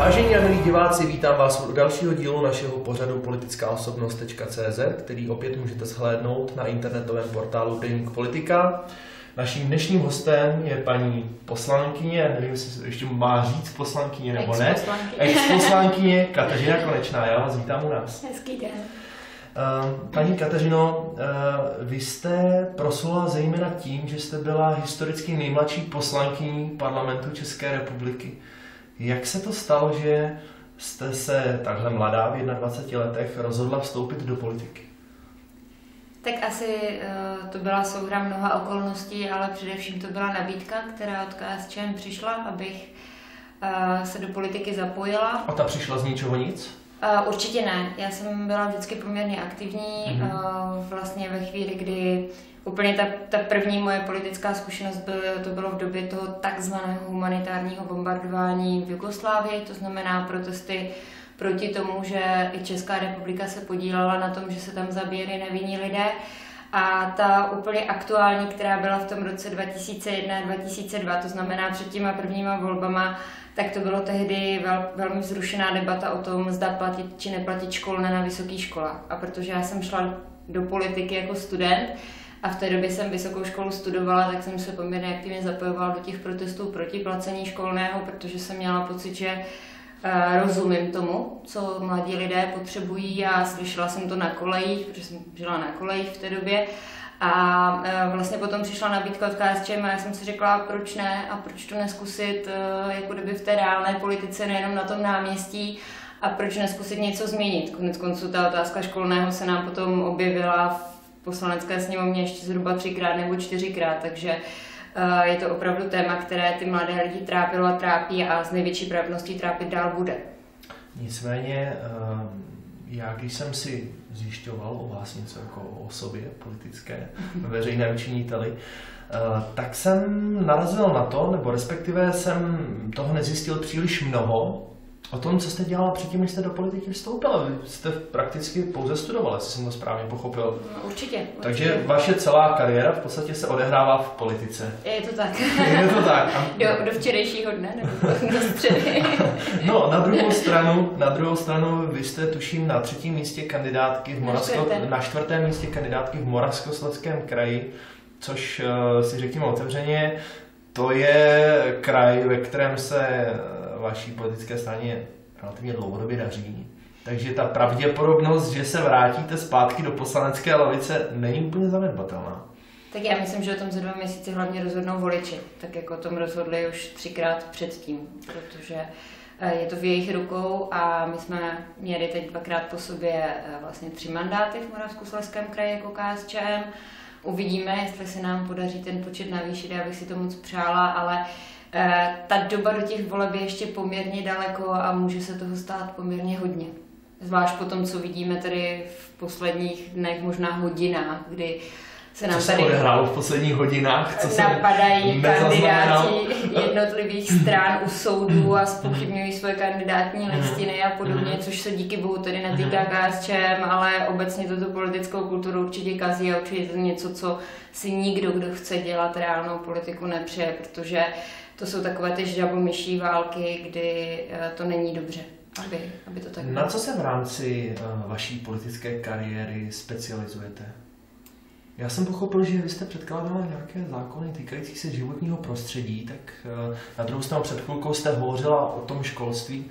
Vážení a milí diváci, vítám vás u dalšího dílu našeho pořadu politickaosobnost.cz, který opět můžete shlédnout na internetovém portálu Deník Politika. Naším dnešním hostem je paní poslankyně, nevím, jestli ještě má říct poslankyně nebo ne, ex-poslankyně Kateřina Konečná. Já vás vítám u nás. Hezký den. Paní Kateřino, vy jste proslula zejména tím, že jste byla historicky nejmladší poslankyní parlamentu České republiky. Jak se to stalo, že jste se takhle mladá v 21 letech rozhodla vstoupit do politiky? Tak asi to byla souhra mnoha okolností, ale především to byla nabídka, která od KSČM přišla, abych se do politiky zapojila. A ta přišla z ničeho nic? Určitě ne. Já jsem byla vždycky poměrně aktivní. Vlastně ve chvíli, kdy úplně ta první moje politická zkušenost to bylo v době toho takzvaného humanitárního bombardování v Jugoslávii, to znamená protesty proti tomu, že i Česká republika se podílela na tom, že se tam zabíjeli nevinní lidé. A ta úplně aktuální, která byla v tom roce 2001 a 2002, to znamená před těma prvníma volbama, tak to bylo tehdy velmi vzrušená debata o tom, zda platit či neplatit školné na vysokých školách. A protože já jsem šla do politiky jako student a v té době jsem vysokou školu studovala, tak jsem se poměrně aktivně zapojovala do těch protestů proti placení školného, protože jsem měla pocit, že rozumím tomu, co mladí lidé potřebují, a slyšela jsem to na kolejích, protože jsem žila na kolejích v té době. A vlastně potom přišla nabídka od KSČM a já jsem si řekla, proč ne a proč to neskusit jako kdyby v té reálné politice, nejenom na tom náměstí, a proč neskusit něco změnit. Konec konců ta otázka školného se nám potom objevila v Poslanecké sněmovně ještě zhruba 3x nebo 4x, takže je to opravdu téma, které ty mladé lidi trápilo a trápí a z největší pravděpodobností trápit dál bude. Nicméně, já když jsem si zjišťoval o vás něco jako o osobě politické, veřejném činiteli, tak jsem narazil na to, nebo respektive jsem toho nezjistil příliš mnoho o tom, co jste dělala předtím, než jste do politiky vstoupila. Vy jste prakticky pouze studovala, jestli jsem to správně pochopil. Určitě. Takže vaše celá kariéra v podstatě se odehrává v politice. Je to tak. Je to tak. Do včerejšího dne, nebo do středy. No, na druhou stranu vy jste, tuším, na třetím místě kandidátky na čtvrtém místě kandidátky v Moravskoslezském kraji, což si řekněme otevřeně, to je kraj, ve kterém se vaší politické straně relativně dlouhodobě daří. Takže ta pravděpodobnost, že se vrátíte zpátky do poslanecké lavice, není úplně zanedbatelná. Tak já myslím, že o tom za 2 měsíce hlavně rozhodnou voliči, tak jako o tom rozhodli už 3x předtím, protože je to v jejich rukou a my jsme měli teď 2x po sobě vlastně 3 mandáty v Moravskoslezském kraji jako KSČM. Uvidíme, jestli se nám podaří ten počet navýšit, já bych si to moc přála, ale ta doba do těch voleb je ještě poměrně daleko a může se toho stát poměrně hodně. Zvlášť po tom, co vidíme tady v posledních dnech, možná hodinách, kdy se nám tady odehrálo v posledních hodinách, co napadají kandidáti jednotlivých stran u soudů a zpochybňují svoje kandidátní listiny a podobně, což se díky bohu tedy netýká KSČM, ale obecně toto politickou kulturu určitě kazí a určitě to něco, co si nikdo, kdo chce dělat reálnou politiku, nepřeje, protože to jsou takové ty žabomyší války, kdy to není dobře, aby to tak bylo. Na co se v rámci vaší politické kariéry specializujete? Já jsem pochopil, že vy jste předkládala nějaké zákony týkající se životního prostředí, tak na druhou stranu před chvilkou jste hovořila o tom školství.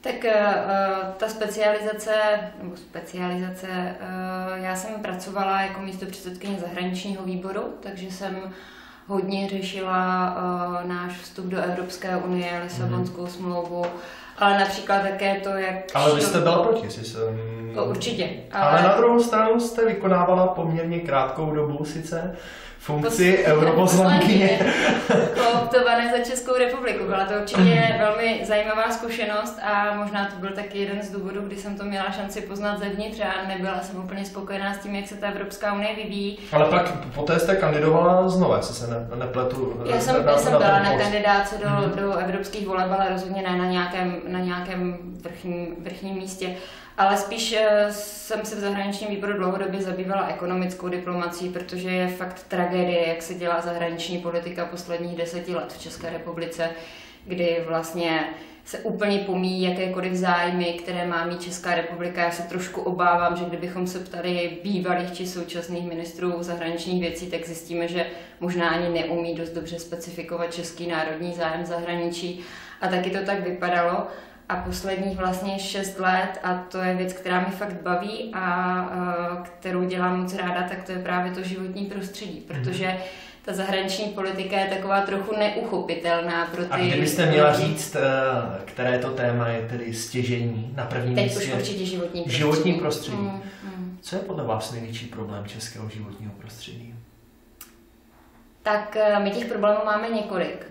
Tak ta specializace, já jsem pracovala jako místopředsedkyně zahraničního výboru, takže jsem hodně řešila náš vstup do Evropské unie, Lisabonskou smlouvu, ale například také to, jak... Ale vy jste byla proti, jestli jsem... Určitě. Ale na druhou stranu jste vykonávala poměrně krátkou dobu sice funkci europoslankyně. Kooptované za Českou republiku. Byla to určitě velmi zajímavá zkušenost a možná to byl taky jeden z důvodů, kdy jsem to měla šanci poznat zevnitř a nebyla jsem úplně spokojená s tím, jak se ta Evropská unie vyvíjí. Ale pak poté jste kandidovala znovu, jestli se nepletu. Já jsem byla na kandidáce do evropských voleb, ale rozhodně ne na nějakém vrchním místě. Ale spíš jsem se v zahraničním výboru dlouhodobě zabývala ekonomickou diplomací, protože je fakt tragédie, jak se dělá zahraniční politika posledních 10 let v České republice, kdy vlastně se úplně pomíjí jakékoliv zájmy, které má mít Česká republika. Já se trošku obávám, že kdybychom se ptali bývalých či současných ministrů zahraničních věcí, tak zjistíme, že možná ani neumí dost dobře specifikovat český národní zájem v zahraničí. A taky to tak vypadalo. A posledních vlastně 6 let, a to je věc, která mi fakt baví a kterou dělám moc ráda, tak to je právě to životní prostředí, protože ta zahraniční politika je taková trochu neuchopitelná pro ty... A kdybyste měla říct, které to téma je tedy stěžejní na prvním místě? Teď už určitě životní prostředí. Životní prostředí. Co je podle vás největší problém českého životního prostředí? Tak my těch problémů máme několik.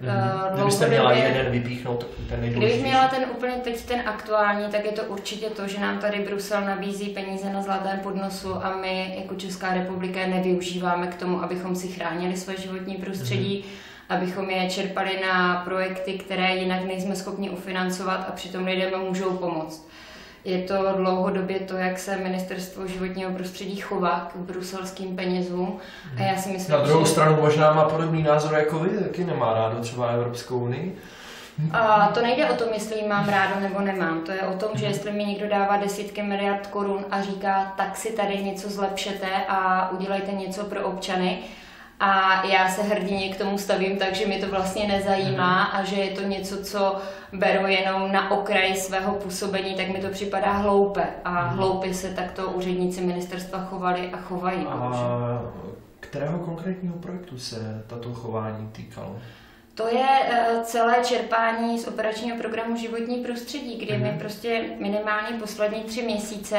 Kdybyste měla jeden vypíchnout, ten nejdůležitější. Kdybych měla ten úplně teď ten aktuální, tak je to určitě to, že nám tady Brusel nabízí peníze na zlatém podnosu a my jako Česká republika je nevyužíváme k tomu, abychom si chránili své životní prostředí, abychom je čerpali na projekty, které jinak nejsme schopni ufinancovat a přitom lidem můžou pomoct. Je to dlouhodobě to, jak se Ministerstvo životního prostředí chová k bruselským penězům. A já si myslím, na druhou stranu možná má podobný názor jako vy, taky nemá rádo třeba Evropskou unii. A to nejde o tom, jestli ji mám rádo nebo nemám. To je o tom, že jestli mi někdo dává desítky miliard korun a říká, tak si tady něco zlepšete a udělejte něco pro občany, a já se hrdině k tomu stavím tak, že mi to vlastně nezajímá a že je to něco, co beru jenom na okraji svého působení, tak mi to připadá hloupé. A hloupě se takto úředníci ministerstva chovali a chovají. A kterého konkrétního projektu se tato chování týkalo? To je celé čerpání z operačního programu Životní prostředí, kdy my prostě minimálně poslední 3 měsíce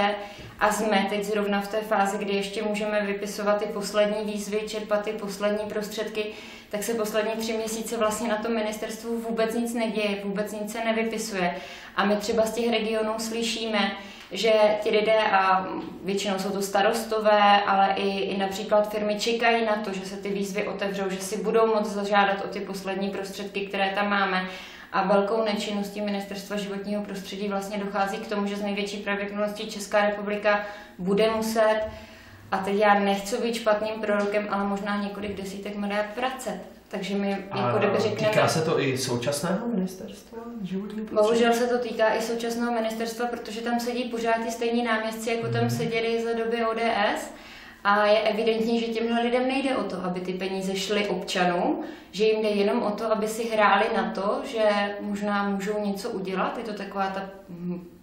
a jsme teď zrovna v té fázi, kdy ještě můžeme vypisovat ty poslední výzvy, čerpat ty poslední prostředky, tak se poslední 3 měsíce vlastně na tom ministerstvu vůbec nic neděje, vůbec nic se nevypisuje. A my třeba z těch regionů slyšíme, že ti lidé, a většinou jsou to starostové, ale i například firmy čekají na to, že se ty výzvy otevřou, že si budou moct zažádat o ty poslední prostředky, které tam máme. A velkou nečinností Ministerstva životního prostředí vlastně dochází k tomu, že z největší pravděpodobností Česká republika bude muset, a teď já nechci být špatným prorokem, ale možná několik desítek miliard vracet. Takže my jako kdyby řekneme... Týká se to i současného ministerstva životního prostředí? Bohužel se to týká i současného ministerstva, protože tam sedí pořád ti stejní náměstci, jako tam seděli za doby ODS. A je evidentní, že těmhle lidem nejde o to, aby ty peníze šly občanům, že jim jde jenom o to, aby si hráli na to, že možná můžou něco udělat. Je to taková ta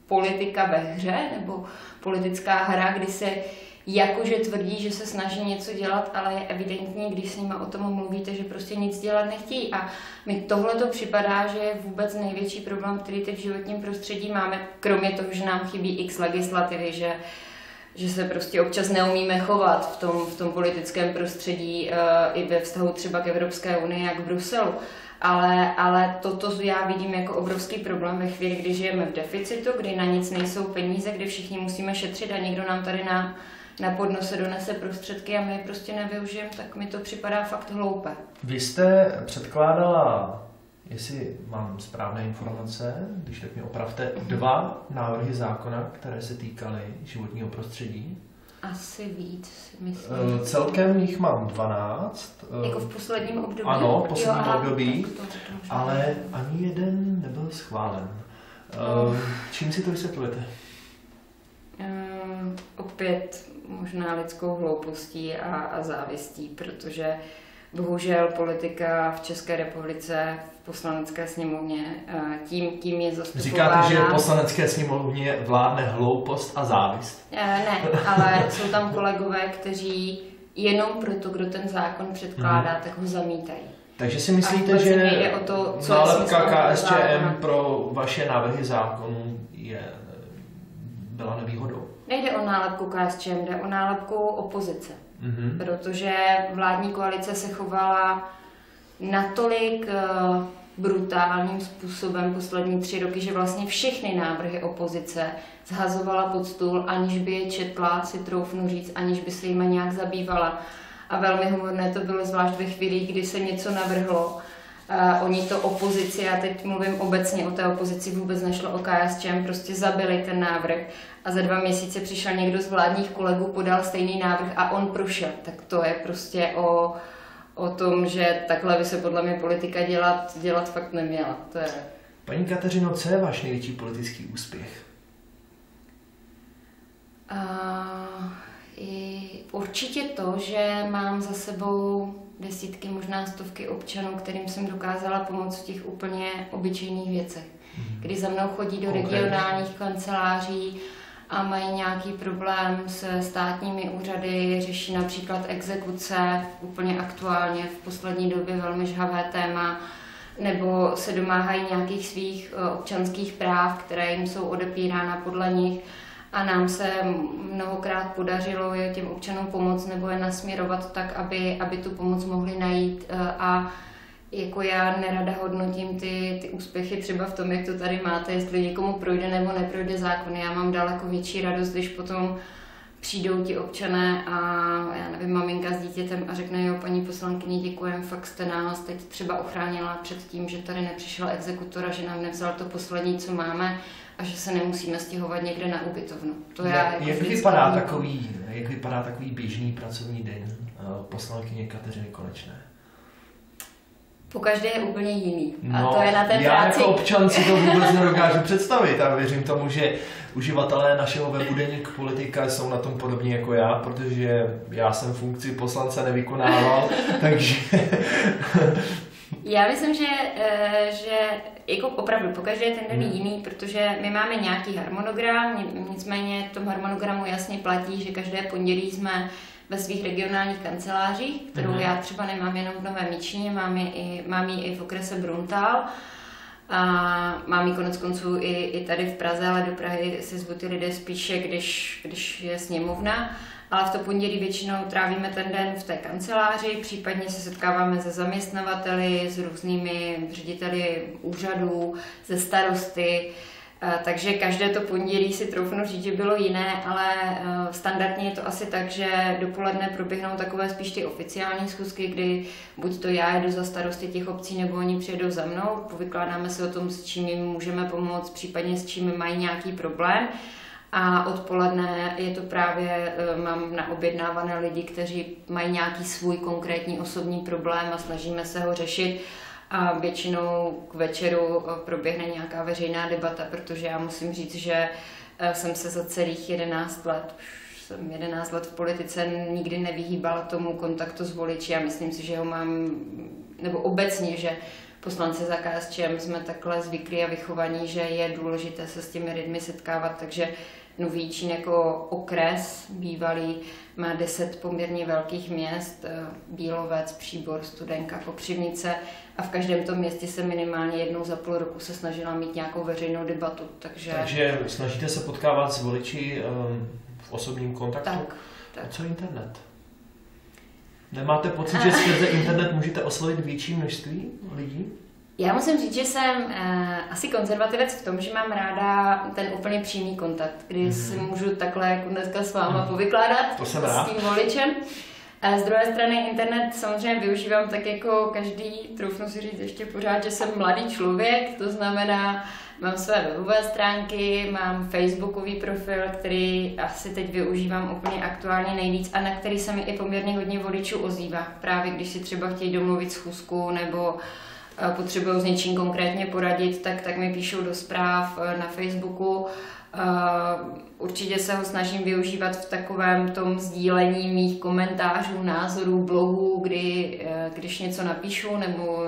politika ve hře, nebo politická hra, kdy se jakože tvrdí, že se snaží něco dělat, ale je evidentní, když s nimi o tom mluvíte, že prostě nic dělat nechtějí. A mi tohle to připadá, že je vůbec největší problém, který teď v životním prostředí máme, kromě toho, že nám chybí x legislativy, že se prostě občas neumíme chovat v tom politickém prostředí i ve vztahu třeba k Evropské unii a k Bruselu. Ale toto já vidím jako obrovský problém ve chvíli, kdy žijeme v deficitu, kdy na nic nejsou peníze, kdy všichni musíme šetřit a někdo nám tady na podnose donese prostředky a my je prostě nevyužijeme, tak mi to připadá fakt hloupé. Vy jste předkládala, jestli mám správné informace, když tak mě opravte, 2 návrhy zákona, které se týkaly životního prostředí. Asi víc, si myslím. Celkem jich mám 12. Jako v posledním období? Ano, v posledním období, ale ani jeden nebyl schválen. Čím si to vysvětlujete? Opět možná lidskou hloupostí a závistí, protože bohužel politika v České republice v poslanecké sněmovně tím je zastupována. Říkáte, že v poslanecké sněmovně vládne hloupost a závist? Ne, ale jsou tam kolegové, kteří jenom proto, kdo ten zákon předkládá, tak ho zamítají. Takže si myslíte, že nálepka KSČM pro vaše návrhy zákonů byla nevýhodou? Nejde o nálepku KSČM, jde o nálepku opozice. Protože vládní koalice se chovala natolik brutálním způsobem poslední 3 roky, že vlastně všechny návrhy opozice zhazovala pod stůl, aniž by je četla, si troufnu říct, aniž by se jimi nějak zabývala. A velmi humorné to bylo zvlášť ve chvíli, kdy se něco navrhlo Oni to opozici, já teď mluvím obecně o té opozici, vůbec nešlo o KSČM, prostě zabili ten návrh a za 2 měsíce přišel někdo z vládních kolegů, podal stejný návrh a on prošel. Tak to je prostě o tom, že takhle by se podle mě politika dělat fakt neměla. To je... Paní Kateřino, co je váš největší politický úspěch? Určitě to, že mám za sebou desítky, možná stovky občanů, kterým jsem dokázala pomoct v těch úplně obyčejných věcech. Kdy za mnou chodí do regionálních kanceláří a mají nějaký problém se státními úřady, řeší například exekuce, úplně aktuálně v poslední době velmi žhavé téma, nebo se domáhají nějakých svých občanských práv, které jim jsou odepírána podle nich. A nám se mnohokrát podařilo je těm občanům pomoct nebo je nasměrovat tak, aby tu pomoc mohli najít. A jako já nerada hodnotím ty úspěchy třeba v tom, jak to tady máte, jestli někomu projde nebo neprojde zákon. Já mám daleko větší radost, když potom přijdou ti občané a já nevím, maminka s dítětem a řekne, jo, paní poslankyni, děkujem, fakt jste nás teď třeba ochránila před tím, že tady nepřišel exekutor a že nám nevzal to poslední, co máme, a že se nemusíme stěhovat někde na ubytovnu. To jak vypadá takový běžný pracovní den poslankyně Kateřiny Konečné? Pokaždé je úplně jiný. A to je na té já práci. Jako občan si to vůbec nedokážu představit a věřím tomu, že uživatelé našeho webu Deník Politika jsou na tom podobně jako já, protože já jsem funkci poslance nevykonával, takže... Já myslím, že jako opravdu pokaždé je ten den jiný, protože my máme nějaký harmonogram, nicméně v tom harmonogramu jasně platí, že každé pondělí jsme ve svých regionálních kancelářích, kterou já třeba nemám jenom v Novém Jičíně, mám ji i v okrese Bruntál. A mám ji konec konců i tady v Praze, ale do Prahy si zvu ty lidé spíše, když je sněmovna. Ale v to pondělí většinou trávíme ten den v té kanceláři, případně se setkáváme se zaměstnavateli, s různými řediteli úřadů, se starosty. Takže každé to pondělí si troufnu říct, že bylo jiné, ale standardně je to asi tak, že dopoledne proběhnou takové spíš ty oficiální schůzky, kdy buď to já jedu za starosty těch obcí, nebo oni přijedou za mnou, povykládáme se o tom, s čím jim můžeme pomoct, případně s čím mají nějaký problém. A odpoledne je to právě, mám naobjednávané lidi, kteří mají nějaký svůj konkrétní osobní problém a snažíme se ho řešit. A většinou k večeru proběhne nějaká veřejná debata, protože já musím říct, že jsem se za celých 11 let, už jsem 11 let v politice, nikdy nevyhýbala tomu kontaktu s voliči a myslím si, že ho mám, nebo obecně, že poslanci za KSČM jsme takhle zvyklí a vychovaní, že je důležité se s těmi lidmi setkávat, takže Nový Jičín jako okres bývalý má 10 poměrně velkých měst, Bílovec, Příbor, Studenka, Kopřivnice a v každém tom městě se minimálně jednou za půl roku se snažila mít nějakou veřejnou debatu. Takže snažíte se potkávat s voliči v osobním kontaktu? Tak. A co internet? Nemáte pocit, že skrze internet můžete oslovit větší množství lidí? Já musím říct, že jsem asi konzervativec v tom, že mám ráda ten úplně přímý kontakt, kdy si můžu takhle jako dneska s váma povykládat s tím voličem. A z druhé strany internet samozřejmě využívám tak jako každý, troufnu si říct ještě pořád, že jsem mladý člověk, to znamená, mám své webové stránky, mám facebookový profil, který asi teď využívám úplně aktuálně nejvíc a na který se mi i poměrně hodně voličů ozývá. Právě když si třeba chtějí domluvit schůzku nebo potřebují s něčím konkrétně poradit, tak mi píšou do zpráv na Facebooku. Určitě se ho snažím využívat v takovém tom sdílení mých komentářů, názorů, blogů, když něco napíšu nebo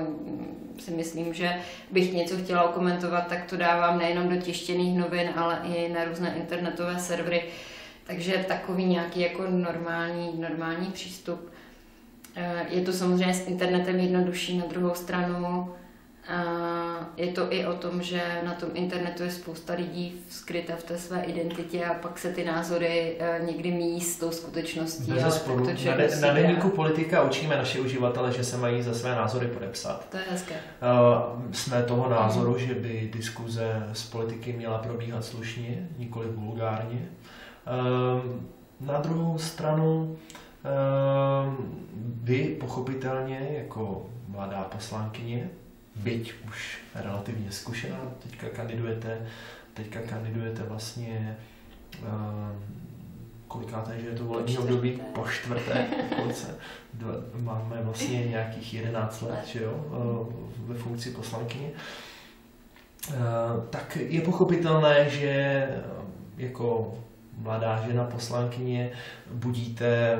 si myslím, že bych něco chtěla okomentovat, tak to dávám nejenom do tištěných novin, ale i na různé internetové servery. Takže takový nějaký jako normální přístup. Je to samozřejmě s internetem jednodušší, na druhou stranu je to i o tom, že na tom internetu je spousta lidí skryta v té své identitě a pak se ty názory někdy míjí s tou skutečností. Na Deníku Politika učíme naše uživatele, že se mají za své názory podepsat. To je hezké. Jsme toho názoru, že by diskuze z politiky měla probíhat slušně, nikoli vulgárně. Na druhou stranu vy pochopitelně jako mladá poslankyně byť už relativně zkušená, teďka kandidujete vlastně kolikáté, že je to volební období po čtvrté dokonce. Máme vlastně nějakých 11 let, že jo, ve funkci poslankyně. Tak je pochopitelné, že jako mladá žena poslankyně budíte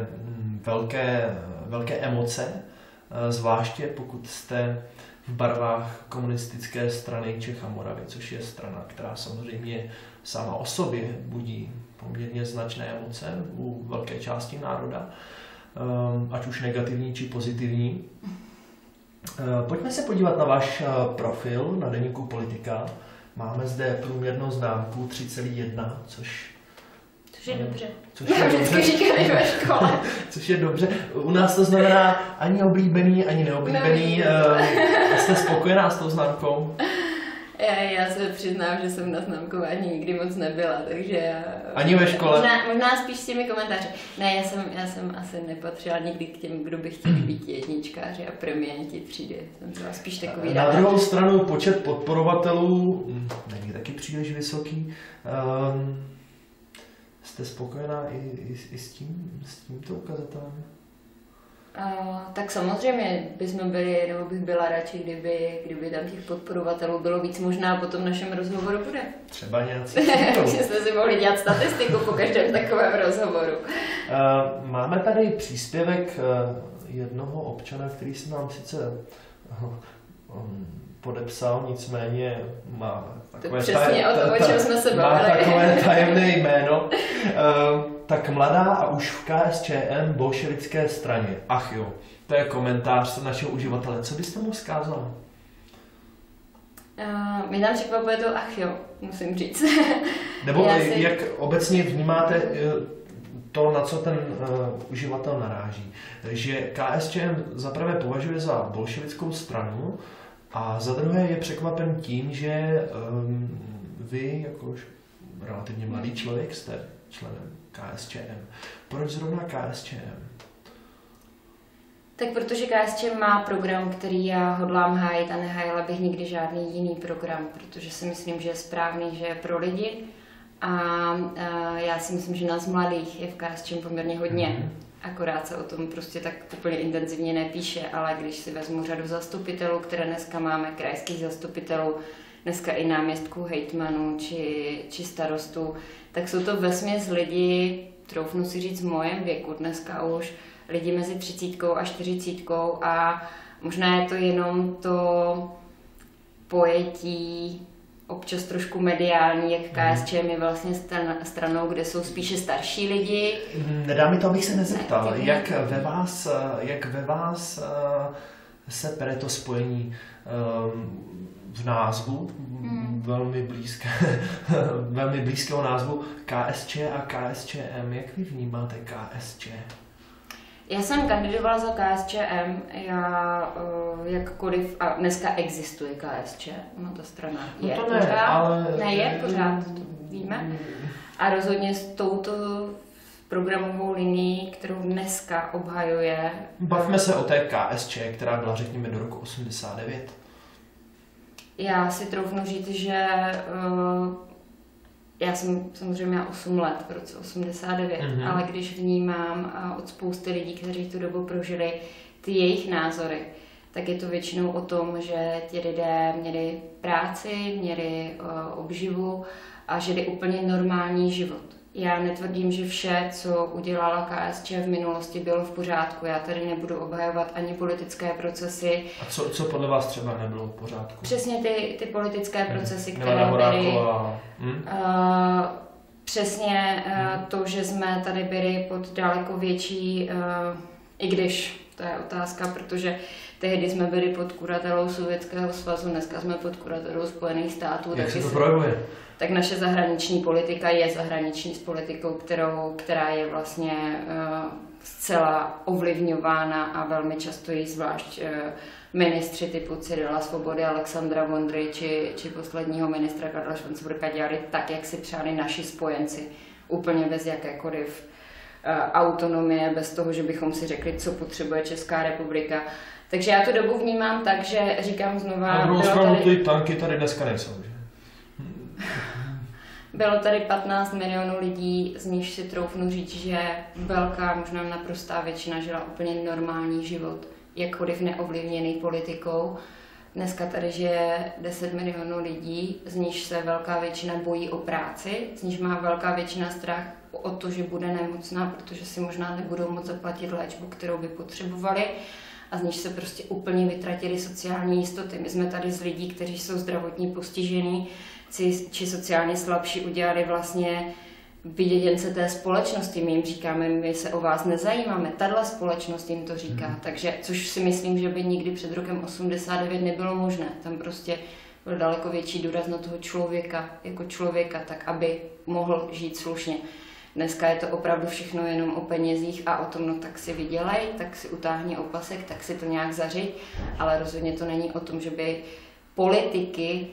velké emoce, zvláště pokud jste v barvách komunistické strany Čech a Moravy, což je strana, která samozřejmě sama o sobě budí poměrně značné emoce u velké části národa, ať už negativní či pozitivní. Pojďme se podívat na váš profil na deníku Politika. Máme zde průměrnou známku 3,1, což je dobře. Což je dobře. Říkali ve škole. Což je dobře. U nás to znamená ani oblíbený, ani neoblíbený. Jste spokojená s tou známkou? Já se přiznám, že jsem na známkování nikdy moc nebyla, takže... Ani ve škole? Možná spíš s těmi komentáři. Ne, já jsem asi nepatřila nikdy k těm, kdo by chtěli být jedničkáři a premianti třídy. Jsem byla spíš takový Na druhou stranu počet podporovatelů není taky příliš vysoký. Jste spokojená i s tímto ukazatelem? Tak samozřejmě bychom byli, nebo bych byla radši, kdyby tam těch podporovatelů bylo víc, možná po tom našem rozhovoru bude. Třeba nějací. Takže jsme si mohli dělat statistiku po každém takovém rozhovoru. Máme tady příspěvek jednoho občana, který se nám sice podepsal, nicméně má takové, takové tajemné jméno. Tak mladá a už v KSČM bolševické straně. Ach jo, to je komentář našeho uživatele. Co byste mu vzkázala? Mě tam překvapuje to ach jo, musím říct. Nebo jak obecně vnímáte to, na co ten uživatel naráží? Že KSČM zaprvé považuje za bolševickou stranu a za druhé je překvapen tím, že vy, jako relativně mladý člověk, jste členem KSČM. Proč zrovna KSČM? Tak protože KSČM má program, který já hodlám hájit a nehájila bych nikdy žádný jiný program, protože si myslím, že je správný, že je pro lidi a já si myslím, že nás mladých je v KSČM poměrně hodně. Akorát se o tom prostě tak úplně intenzivně nepíše, ale když si vezmu řadu zastupitelů, které dneska máme, krajských zastupitelů, dneska i náměstků, hejtmanů či starostů, tak jsou to vesměs lidi, troufnu si říct v mojem věku dneska už, lidi mezi 30 a 40 a možná je to jenom to pojetí občas trošku mediální, jak KSČM je vlastně stranou, kde jsou spíše starší lidi. Nedá mi to, abych se nezeptal, jak ve vás se pere to spojení v názvu, velmi blízkého názvu KSČ a KSČM. Jak vy vnímáte KSČ? Já jsem kandidovala za KSČM, jakkoliv, a dneska existuje KSČ, no ta strana je pořád, je pořád, to víme. A rozhodně s touto programovou linií, kterou dneska obhajuje... Bavme se o té KSČ, která byla, řekněme, do roku 89. Já si troufnu říct, že já jsem samozřejmě měla 8 let v roce 89, ale když vnímám od spousty lidí, kteří tu dobu prožili, ty jejich názory, tak je to většinou o tom, že ti lidé měli práci, měli obživu a žili úplně normální život. Já netvrdím, že vše, co udělala KSČ v minulosti, bylo v pořádku. Já tady nebudu obhajovat ani politické procesy. A co podle vás třeba nebylo v pořádku? Přesně ty politické procesy, které byly... Přesně to, že jsme tady byli pod daleko větší... I když, to je otázka, protože tehdy jsme byli pod kuratelou Sovětského svazu, dneska jsme pod kuratelou Spojených států. Jak se to projevuje? Tak naše zahraniční politika je zahraniční s politikou, která je vlastně zcela ovlivňována a velmi často jí zvlášť ministři typu Cyrila Svobody, Alexandra Vondry či posledního ministra Karla Schwarzenberga dělali tak, jak si přáli naši spojenci, úplně bez jakékoliv autonomie, bez toho, že bychom si řekli, co potřebuje Česká republika. Takže já tu dobu vnímám tak, že říkám znova... Na druhou stranu ty tanky tady dneska nejsou, že? Bylo tady 15 milionů lidí, z nich si troufnu říct, že velká, možná naprostá většina žila úplně normální život, jakkoliv neovlivněný politikou. Dneska tady žije 10 milionů lidí, z nich se velká většina bojí o práci, z nich má velká většina strach o to, že bude nemocná, protože si možná nebudou moct zaplatit léčbu, kterou by potřebovali. A z nich se prostě úplně vytratily sociální jistoty. My jsme tady z lidí, kteří jsou zdravotně postižení, či sociálně slabší, udělali vlastně vyděděnce té společnosti. My jim říkáme, my se o vás nezajímáme. Tahle společnost jim to říká. Takže, což si myslím, že by nikdy před rokem 89 nebylo možné. Tam prostě byl daleko větší důraz na toho člověka, jako člověka, tak aby mohl žít slušně. Dneska je to opravdu všechno jenom o penězích a o tom, no tak si vydělej, tak si utáhni opasek, tak si to nějak zařiď, ale rozhodně to není o tom, že by politiky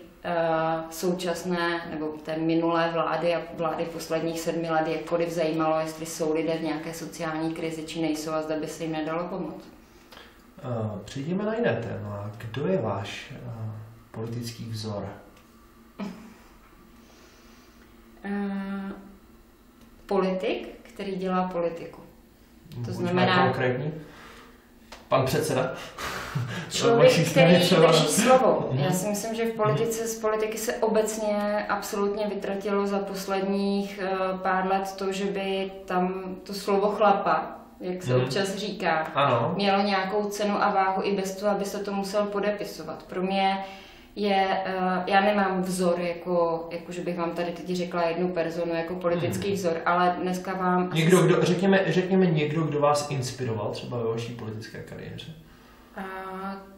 současné nebo té minulé vlády a vlády posledních 7 let jakkoliv zajímalo, jestli jsou lidé v nějaké sociální krizi, či nejsou a zda by se jim nedalo pomoct. Přejdeme na jiné téma. Kdo je váš politický vzor? Politik, který dělá politiku. To znamená konkrétní? Pan předseda? Člověk, který drží slovo. Já si myslím, že v politice, z politiky se obecně absolutně vytratilo za posledních pár let to, že by tam to slovo chlapa, jak se občas říká, ano, mělo nějakou cenu a váhu i bez toho, aby se to musel podepisovat. Pro mě já nemám vzor, jako že bych vám tady teď řekla jednu personu jako politický vzor, ale dneska vám... Řekněme někdo, kdo vás inspiroval třeba ve vaší politické kariéře.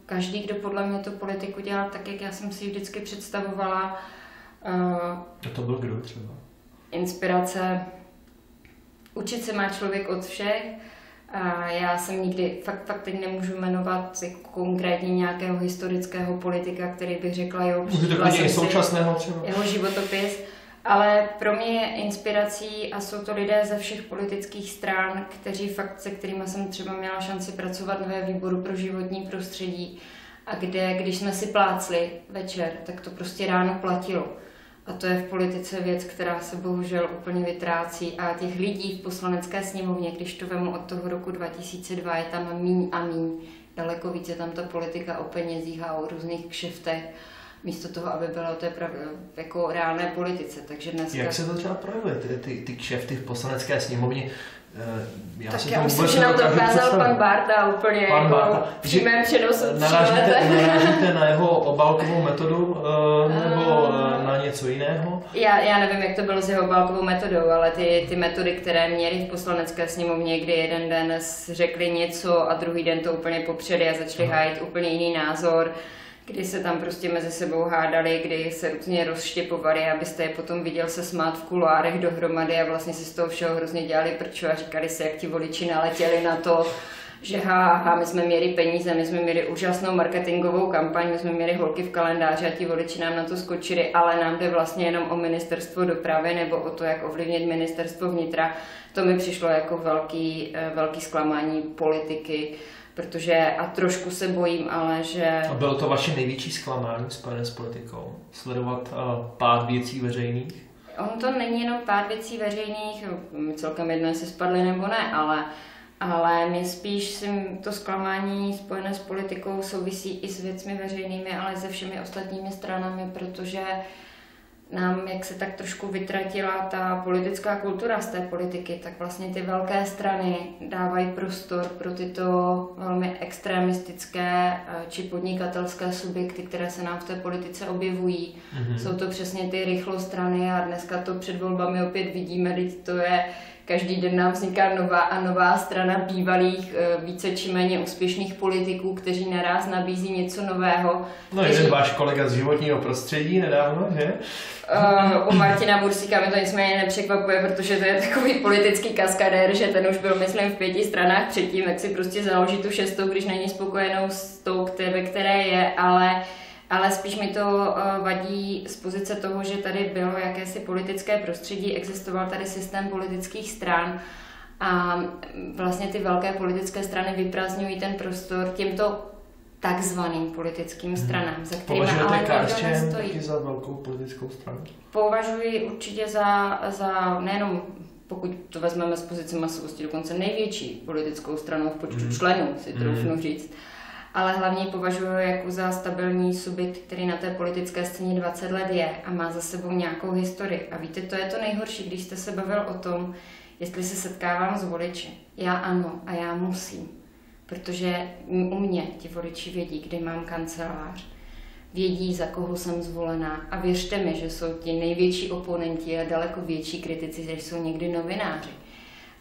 Každý, kdo podle mě tu politiku dělal tak, jak já jsem si vždycky představovala. A to byl kdo třeba? Inspirace. Učit se má člověk od všech. Já jsem nikdy, fakt teď nemůžu jmenovat konkrétně nějakého historického politika, který bych řekla, jo, přečetla jsem si současného třeba. Jeho životopis, ale pro mě je inspirací a jsou to lidé ze všech politických stran, kteří fakt, se kterými jsem třeba měla šanci pracovat ve výboru pro životní prostředí a kde, když jsme si plácli večer, tak to prostě ráno platilo. A to je v politice věc, která se bohužel úplně vytrácí. A těch lidí v poslanecké sněmovně, když to vemu od toho roku 2002, je tam míň a míň. Daleko víc je tam ta politika o penězích a o různých kšeftech, místo toho, aby bylo to jako reálné politice. Takže dneska... Jak se to třeba projevuje, ty kšefty v poslanecké sněmovně? Já myslím, že nám to ukázal pan Bárta úplně jako v přímém přenosu. Narážíte na jeho obálkovou metodu nebo na něco jiného? Já nevím, jak to bylo s jeho obálkovou metodou, ale ty metody, které měli v poslanecké sněmovně, kdy jeden den řekli něco a druhý den to úplně popřeli a začali hájit úplně jiný názor, kdy se tam prostě mezi sebou hádali, kdy se různě rozštěpovali, abyste je potom viděl se smát v kuloárech dohromady a vlastně si z toho všeho hrozně dělali prču a říkali si, jak ti voliči naletěli na to, že my jsme měli peníze, my jsme měli úžasnou marketingovou kampaň, my jsme měli holky v kalendáři a ti voliči nám na to skočili, ale nám jde vlastně jenom o ministerstvo dopravy nebo o to, jak ovlivnit ministerstvo vnitra. To mi přišlo jako velký zklamání politiky. Protože, a trošku se bojím, ale že... A bylo to vaše největší zklamání spojené s politikou? Sledovat pár věcí veřejných? On to není jenom pár věcí veřejných, celkem jedno, jestli spadly nebo ne, ale mě spíš to zklamání spojené s politikou souvisí i s věcmi veřejnými, ale se všemi ostatními stranami, protože nám, jak se tak trošku vytratila ta politická kultura z té politiky, tak vlastně ty velké strany dávají prostor pro tyto velmi extremistické či podnikatelské subjekty, které se nám v té politice objevují. Jsou to přesně ty rychlostrany a dneska to před volbami opět vidíme, teď to je každý den nám vzniká nová a nová strana bývalých více či méně úspěšných politiků, kteří naraz nabízí něco nového. No jeden váš kolega z životního prostředí nedávno, že? U Martina Bursíka mi to nicméně nepřekvapuje, protože to je takový politický kaskadér, že ten už byl, myslím, v 5 stranách předtím, jak si prostě založí tu 6, když není spokojenou s tou, ve které je, ale spíš mi to vadí z pozice toho, že tady bylo jakési politické prostředí, existoval tady systém politických stran a vlastně ty velké politické strany vyprázdňují ten prostor těmto takzvaným politickým stranám, za kterými ale nikdo nestojí. Taky za velkou politickou stranu? Považuji určitě za nejenom, pokud to vezmeme z pozice masovosti, dokonce největší politickou stranou v počtu členů, si troufnu říct. Ale hlavně ji považuji jako za stabilní subjekt, který na té politické scéně 20 let je a má za sebou nějakou historii. A víte, to je to nejhorší, když jste se bavil o tom, jestli se setkávám s voliči. Já ano a já musím. Protože u mě ti voliči vědí, kdy mám kancelář, vědí, za koho jsem zvolená a věřte mi, že jsou ti největší oponenti a daleko větší kritici, než jsou někdy novináři.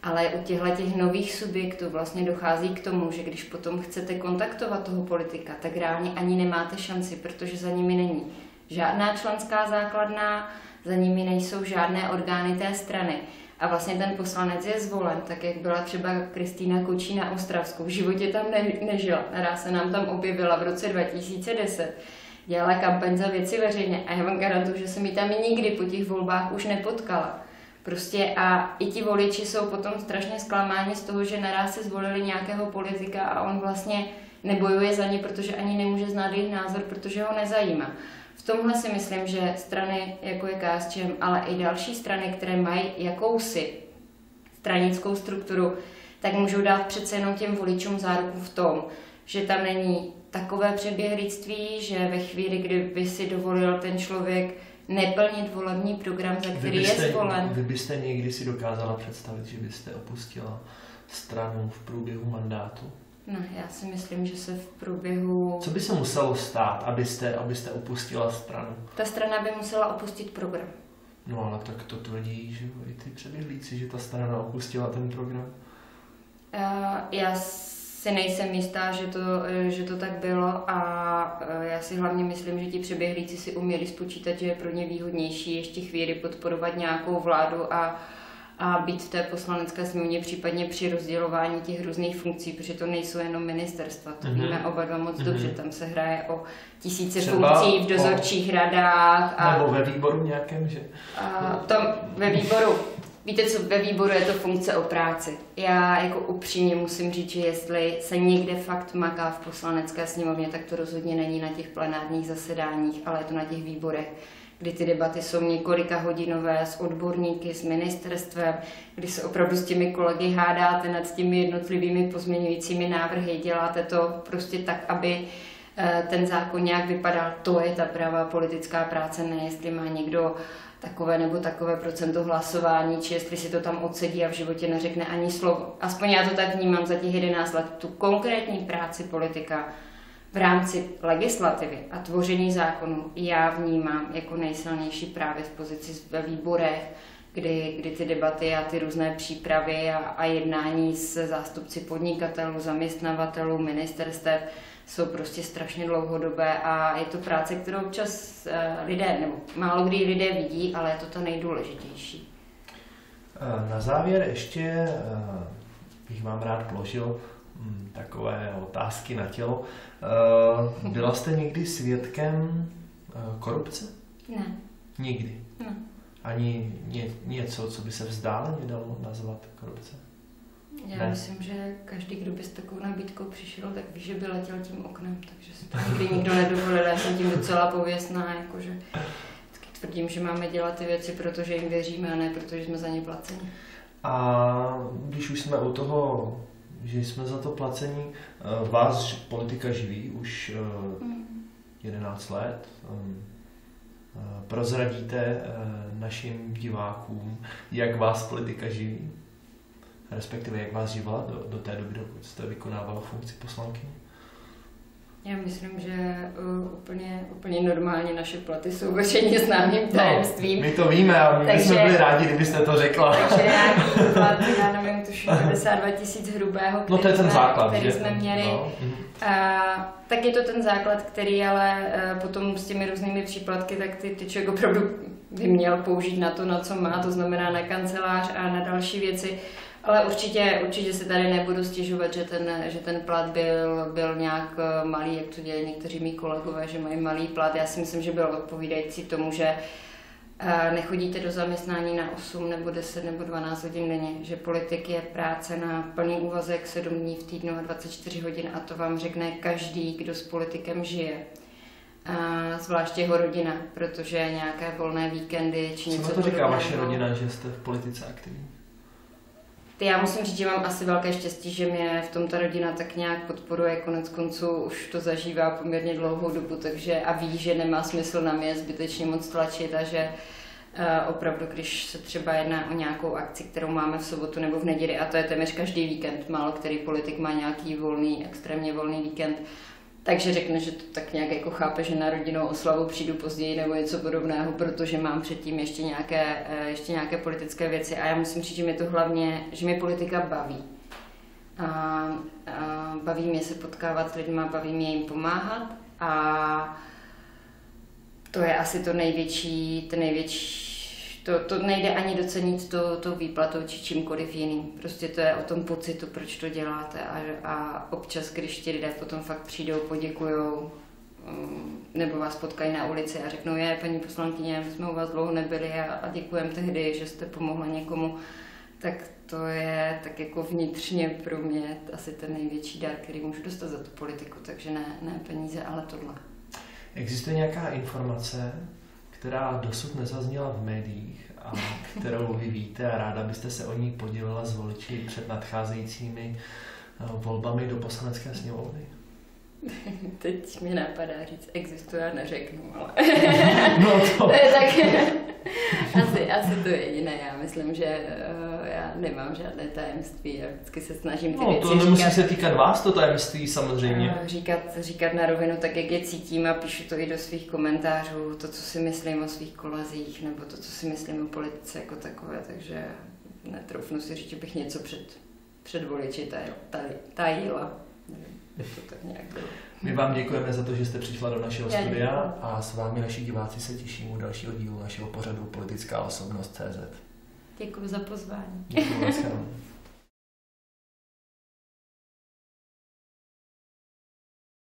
Ale u těchto nových subjektů vlastně dochází k tomu, že když potom chcete kontaktovat toho politika, tak reálně ani nemáte šanci, protože za nimi není žádná členská základna, za nimi nejsou žádné orgány té strany. A vlastně ten poslanec je zvolen, tak jak byla třeba Kristýna Kočí na Ostravsku. V životě tam nežila, naraz se nám tam objevila v roce 2010. Dělala kampaň za věci veřejné a já vám garantuju, že jsem ji tam nikdy po těch volbách už nepotkala. Prostě a i ti voliči jsou potom strašně zklamáni z toho, že naraz se zvolili nějakého politika a on vlastně nebojuje za ně, protože ani nemůže znát jejich názor, protože ho nezajímá. V tomhle si myslím, že strany jako je KSČM, ale i další strany, které mají jakousi stranickou strukturu, tak můžou dát přece jenom těm voličům záruku v tom, že tam není takové přeběhlíctví, že ve chvíli, kdy by si dovolil ten člověk neplnit volební program, za který je zvolen. Vy byste někdy si dokázala představit, že byste opustila stranu v průběhu mandátu? No, já si myslím, že se v průběhu... Co by se muselo stát, abyste opustila stranu? Ta strana by musela opustit program. No ale tak to tvrdí, že i ty přeběhlíci, že ta strana opustila ten program. Já si nejsem jistá, že to tak bylo a já si hlavně myslím, že ti přeběhlíci si uměli spočítat, že je pro ně výhodnější ještě chvíli podporovat nějakou vládu a být v té poslanecké sněmovně, případně při rozdělování těch různých funkcí, protože to nejsou jenom ministerstva, to víme oba dva moc dobře, tam se hraje o tisíce funkcí v dozorčích radách. Nebo ve výboru nějakém, že? Tam ve výboru, víte co, ve výboru je to funkce o práci. Já jako upřímně musím říct, že jestli se někde fakt maká v poslanecké sněmovně, tak to rozhodně není na těch plenárních zasedáních, ale je to na těch výborech, kdy ty debaty jsou několika hodinové s odborníky, s ministerstvem, kdy se opravdu s těmi kolegy hádáte nad těmi jednotlivými pozměňujícími návrhy, děláte to prostě tak, aby ten zákon nějak vypadal. To je ta pravá politická práce, ne jestli má někdo takové nebo takové procento hlasování, či jestli si to tam odsedí a v životě neřekne ani slovo. Aspoň já to tak vnímám za těch 11 let. Tu konkrétní práci politika v rámci legislativy a tvoření zákonů já vnímám jako nejsilnější právě v pozici ve výborech, kdy ty debaty a ty různé přípravy a jednání s zástupci podnikatelů, zaměstnavatelů, ministerstev jsou prostě strašně dlouhodobé a je to práce, kterou občas lidé, nebo málo kdy lidé vidí, ale je to nejdůležitější. Na závěr ještě bych vám rád položil takové otázky na tělo. Byla jste někdy svědkem korupce? Ne. Nikdy? Ne. Ani něco, co by se vzdáleně dalo nazvat korupce? Já myslím, že každý, kdo by s takovou nabídkou přišel, tak ví, že by letěl tím oknem, takže si to nikdy nikdo nedovolil. Já jsem tím docela pověstná, jakože tvrdím, že máme dělat ty věci, protože jim věříme a ne protože jsme za ně placeni. A když už jsme u toho, že jsme za to placení, vás politika živí už 11 let. Prozradíte našim divákům, jak vás politika živí? Respektive jak vás živila do té doby, dokud jste vykonávala funkci poslankyně? Já myslím, že úplně normálně naše platy jsou veřejně známým tajemstvím. My to víme a my bychom byli rádi, kdybyste to řekla. Takže nějaký plat, já nevím, tuším 52 000 hrubého, který jsme měli. No. Tak je to ten základ, který ale potom s těmi různými příplatky, tak ty člověk opravdu by měl použít na to, na co má, to znamená na kancelář a na další věci. Ale určitě se tady nebudu stěžovat, že ten plat byl nějak malý, jak to dělají někteří mý kolegové, že mají malý plat. Já si myslím, že byl odpovídající tomu, že nechodíte do zaměstnání na 8 nebo 10 nebo 12 hodin denně, že politik je práce na plný úvazek 7 dní v týdnu a 24 hodin a to vám řekne každý, kdo s politikem žije. A zvláště jeho rodina, protože nějaké volné víkendy či něco podobného. Co na to říká vaše rodina, že jste v politice aktivní? Já musím říct, že mám asi velké štěstí, že mě v tom ta rodina tak nějak podporuje, konec konců už to zažívá poměrně dlouhou dobu, takže a ví, že nemá smysl na mě zbytečně moc tlačit a že opravdu, když se třeba jedná o nějakou akci, kterou máme v sobotu nebo v neděli, a to je téměř každý víkend, málo který politik má nějaký volný, extrémně volný víkend, takže řekne, že to tak nějak jako chápe, že na rodinnou oslavu přijdu později nebo něco podobného, protože mám předtím ještě nějaké politické věci a já musím říct, že mě to hlavně, že mě politika baví. Baví mě se potkávat s lidmi, baví mě jim pomáhat a to je asi to největší, to nejde ani docenit tou výplatou či čímkoliv jiným. Prostě to je o tom pocitu, proč to děláte a občas, když ti lidé potom fakt přijdou, poděkujou nebo vás potkají na ulici a řeknou, paní poslankyně, my jsme u vás dlouho nebyli a děkujeme tehdy, že jste pomohla někomu, tak to je tak jako vnitřně pro mě asi ten největší dar, který můžu dostat za tu politiku, takže ne peníze, ale tohle. Existuje nějaká informace, která dosud nezazněla v médiích a kterou vy víte a ráda byste se o ní podělila s voliči před nadcházejícími volbami do Poslanecké sněmovny? Teď mi napadá říct, existuje a neřeknu, ale no to je tak, asi to je jediné. Já myslím, že já nemám žádné tajemství. Já vždycky se snažím ty věci to nemusí se týkat vás, to tajemství samozřejmě. Říkat na rovinu tak, jak je cítím a píšu to i do svých komentářů, to, co si myslím o svých kolezích, nebo to, co si myslím o politice jako takové, takže netroufnu si říct, že bych něco před voliči tajila. To tak nějak bylo. My vám děkujeme za to, že jste přišla do našeho studia a s vámi naši diváci se těším u dalšího dílu našeho pořadu Politická osobnost.cz. Děkuji za pozvání. Děkuji.